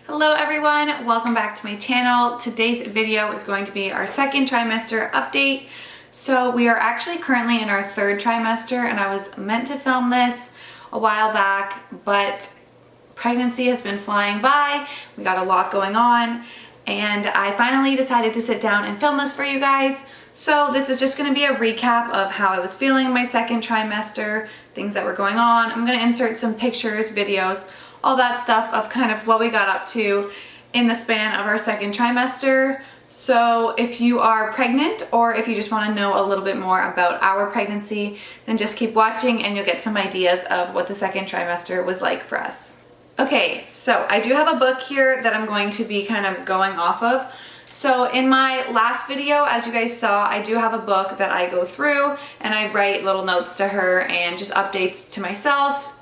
Hello everyone, welcome back to my channel. Today's video is going to be our second trimester update. So we are actually currently in our third trimester and I was meant to film this a while back, but pregnancy has been flying by. We got a lot going on and I finally decided to sit down and film this for you guys. So this is just going to be a recap of how I was feeling in my second trimester, things that were going on. I'm going to insert some pictures, videos, all that stuff of kind of what we got up to in the span of our second trimester. So if you are pregnant or if you just want to know a little bit more about our pregnancy, then just keep watching and you'll get some ideas of what the second trimester was like for us. Okay, so I do have a book here that I'm going to be kind of going off of. So in my last video, as you guys saw, I do have a book that I go through and I write little notes to her and just updates to myself,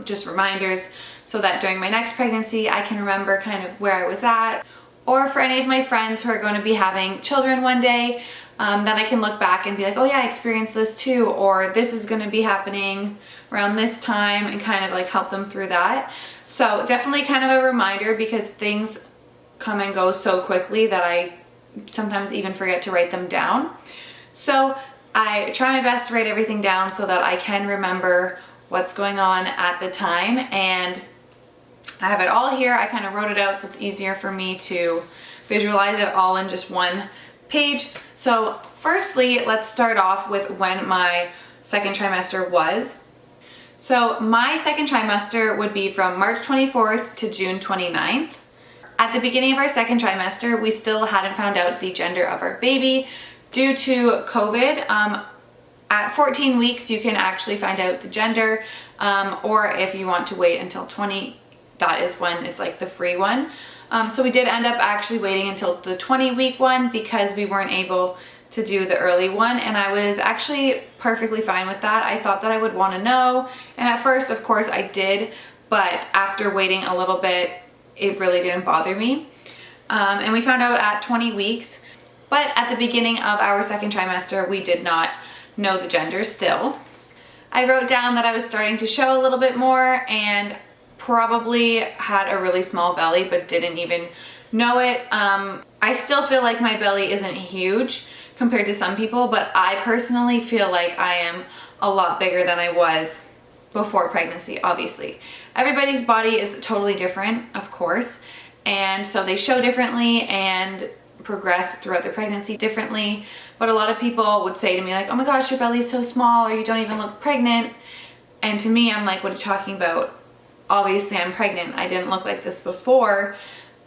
just reminders, so that during my next pregnancy I can remember kind of where I was at. Or for any of my friends who are going to be having children one day, then I can look back and be like, oh yeah, I experienced this too, or this is going to be happening around this time, and kind of like help them through that. So definitely kind of a reminder, because things come and go so quickly that I sometimes even forget to write them down. So I try my best to write everything down so that I can remember what's going on at the time, and I have it all here. I kind of wrote it out so it's easier for me to visualize it all in just one page. So firstly, let's start off with when my second trimester was. So my second trimester would be from March 24th to June 29th. At the beginning of our second trimester, we still hadn't found out the gender of our baby due to COVID. At 14 weeks, you can actually find out the gender, or if you want to wait until 20, that is when it's like the free one. So we did end up actually waiting until the 20-week one because we weren't able to do the early one, and I was actually perfectly fine with that. I thought that I would want to know, and at first, of course, I did, but after waiting a little bit, it really didn't bother me. And we found out at 20 weeks, but at the beginning of our second trimester, we did not know the gender still. I wrote down that I was starting to show a little bit more and probably had a really small belly, but didn't even know it. I still feel like my belly isn't huge compared to some people, but I personally feel like I am a lot bigger than I was before pregnancy. Obviously, everybody's body is totally different, of course, and so they show differently and progress throughout their pregnancy differently. But a lot of people would say to me like, oh my gosh, your belly's so small, or you don't even look pregnant. And to me, I'm like, what are you talking about? Obviously I'm pregnant. I didn't look like this before.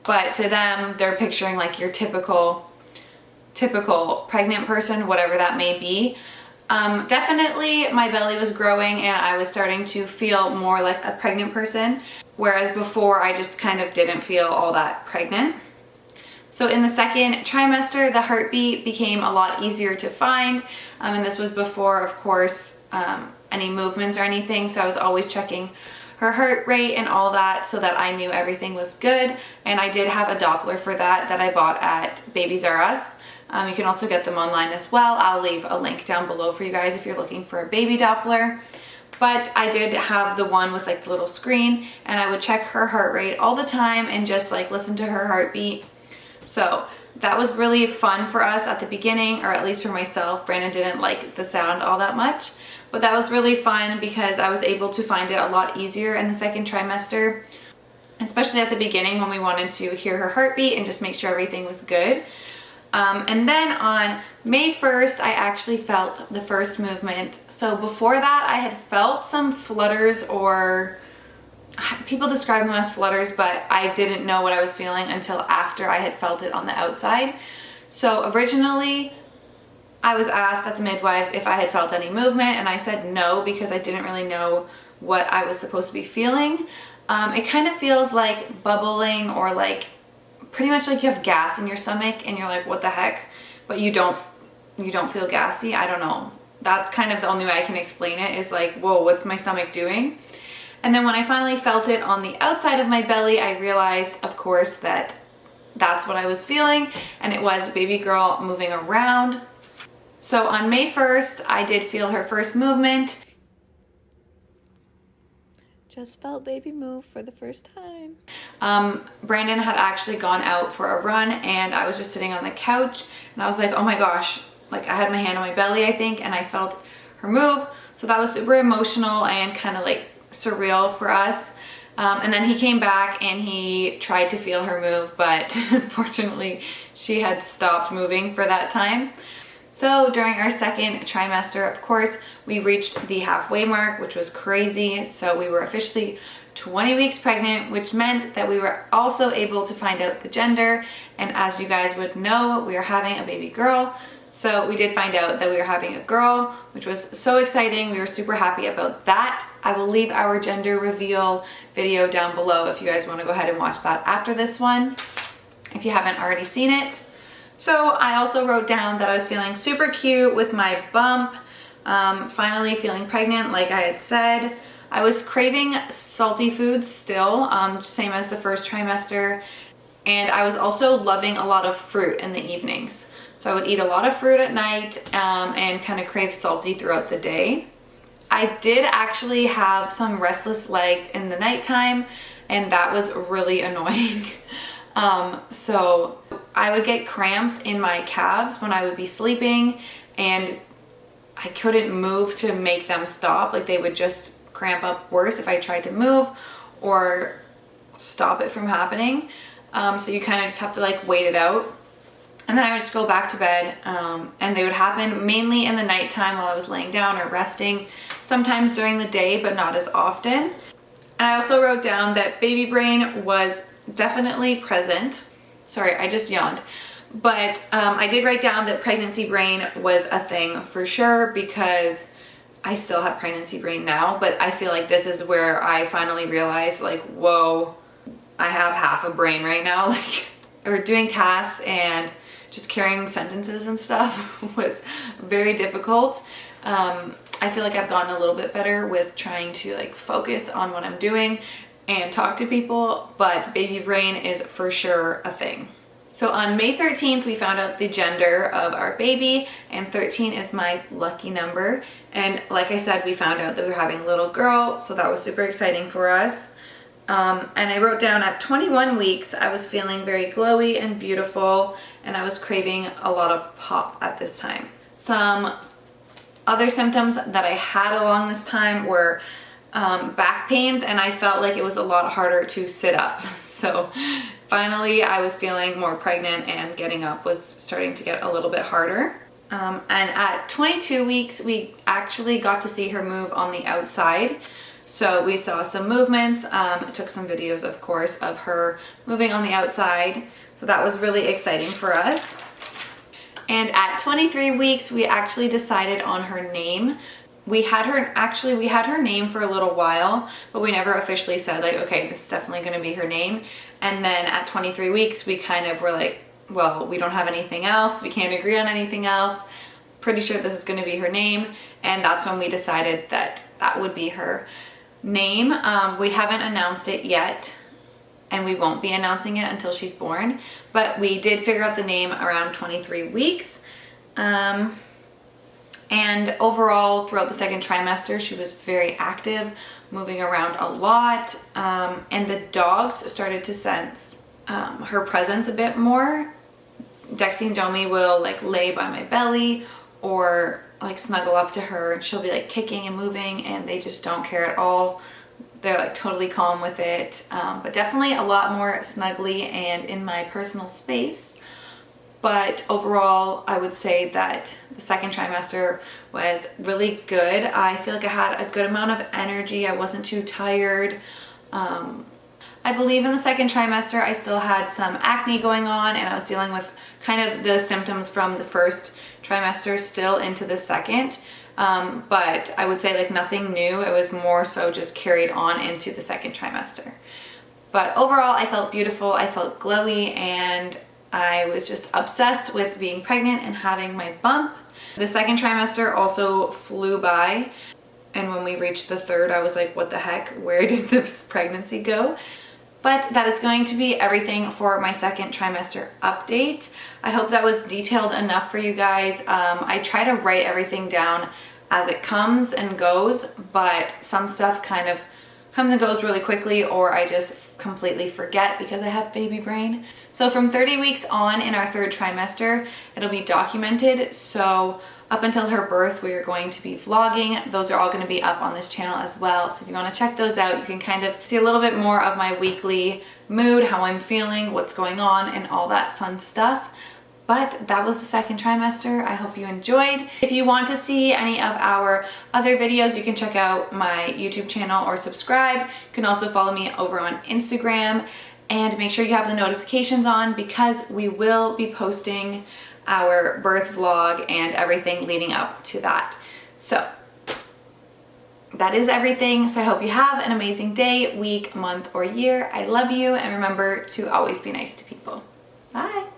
But to them, they're picturing like your typical pregnant person, whatever that may be. Definitely my belly was growing and I was starting to feel more like a pregnant person, whereas before I just kind of didn't feel all that pregnant. So in the second trimester, the heartbeat became a lot easier to find, and this was before, of course, any movements or anything, so I was always checking her heart rate and all that so that I knew everything was good. And I did have a Doppler for that I bought at Babies R Us. You can also get them online as well. I'll leave a link down below for you guys if you're looking for a baby Doppler. But I did have the one with like the little screen, and I would check her heart rate all the time and just like listen to her heartbeat. So that was really fun for us at the beginning, or at least for myself. Brandon didn't like the sound all that much, but that was really fun because I was able to find it a lot easier in the second trimester, especially at the beginning when we wanted to hear her heartbeat and just make sure everything was good. And then on May 1st, I actually felt the first movement. So before that, I had felt some flutters, or people describe them as flutters, but I didn't know what I was feeling until after I had felt it on the outside. So originally, I was asked at the midwives if I had felt any movement, and I said no because I didn't really know what I was supposed to be feeling. It kind of feels like bubbling, or like pretty much like you have gas in your stomach and you're like, what the heck? But you don't feel gassy. I don't know. That's kind of the only way I can explain it, is like, whoa, what's my stomach doing? And then when I finally felt it on the outside of my belly, I realized, of course, that that's what I was feeling, and it was baby girl moving around. So on May 1st, I did feel her first movement. just felt baby move for the first time. Brandon had actually gone out for a run and I was just sitting on the couch and I was like, oh my gosh, like I had my hand on my belly, I think, and I felt her move. So that was super emotional and kind of like surreal for us. And then he came back and he tried to feel her move, but unfortunately she had stopped moving for that time. So during our second trimester, of course, we reached the halfway mark, which was crazy. So we were officially 20 weeks pregnant, which meant that we were also able to find out the gender. And as you guys would know, we are having a baby girl. So we did find out that we were having a girl, which was so exciting. We were super happy about that. I will leave our gender reveal video down below if you guys want to go ahead and watch that after this one, if you haven't already seen it. So I also wrote down that I was feeling super cute with my bump, finally feeling pregnant like I had said. I was craving salty foods still, same as the first trimester. And I was also loving a lot of fruit in the evenings. So I would eat a lot of fruit at night and kind of crave salty throughout the day. I did actually have some restless legs in the nighttime and that was really annoying. So I would get cramps in my calves when I would be sleeping and I couldn't move to make them stop. Like they would just cramp up worse if I tried to move or stop it from happening. So you kind of just have to like wait it out. And then I would just go back to bed and they would happen mainly in the nighttime while I was laying down or resting, sometimes during the day, but not as often. And I also wrote down that baby brain was definitely present. Sorry, I just yawned. But I did write down that pregnancy brain was a thing for sure because I still have pregnancy brain now, but I feel like this is where I finally realized like, whoa, I have half a brain right now, like, or doing tasks and just carrying sentences and stuff was very difficult. I feel like I've gotten a little bit better with trying to like focus on what I'm doing and talk to people, but baby brain is for sure a thing. So on May 13th, we found out the gender of our baby, and 13 is my lucky number. And like I said, we found out that we were having a little girl, so that was super exciting for us. And I wrote down at 21 weeks, I was feeling very glowy and beautiful, and I was craving a lot of pop at this time. Some other symptoms that I had along this time were back pains, and I felt like it was a lot harder to sit up. So finally I was feeling more pregnant and getting up was starting to get a little bit harder. And at 22 weeks, we actually got to see her move on the outside. So we saw some movements, took some videos, of course, of her moving on the outside. So that was really exciting for us. And at 23 weeks, we actually decided on her name. We had her name for a little while, but we never officially said like, okay, this is definitely going to be her name. And then at 23 weeks, we kind of were like, well, we don't have anything else. We can't agree on anything else. Pretty sure this is going to be her name. And that's when we decided that that would be her name. We haven't announced it yet, and we won't be announcing it until she's born, but we did figure out the name around 23 weeks. And overall, throughout the second trimester, she was very active, moving around a lot, and the dogs started to sense her presence a bit more. Dexy and Domi will like lay by my belly or like snuggle up to her, and she'll be like kicking and moving, and they just don't care at all. They're like totally calm with it, but definitely a lot more snuggly and in my personal space. But overall, I would say that the second trimester was really good. I feel like I had a good amount of energy. I wasn't too tired. I believe in the second trimester, I still had some acne going on, and I was dealing with kind of the symptoms from the first trimester still into the second. But I would say like nothing new. It was more so just carried on into the second trimester. But overall, I felt beautiful. I felt glowy, and I was just obsessed with being pregnant and having my bump. The second trimester also flew by, and when we reached the third, I was like, what the heck? Where did this pregnancy go? But that is going to be everything for my second trimester update. I hope that was detailed enough for you guys. I try to write everything down as it comes and goes, but some stuff kind of comes and goes really quickly, or I just completely forget because I have baby brain. So from 30 weeks on in our third trimester, it'll be documented. So up until her birth, we are going to be vlogging. Those are all going to be up on this channel as well. So if you want to check those out, you can kind of see a little bit more of my weekly mood, how I'm feeling, what's going on, and all that fun stuff. But that was the second trimester. I hope you enjoyed. If you want to see any of our other videos, you can check out my YouTube channel or subscribe. You can also follow me over on Instagram, and make sure you have the notifications on because we will be posting our birth vlog and everything leading up to that. So that is everything. So I hope you have an amazing day, week, month, or year. I love you, and remember to always be nice to people. Bye.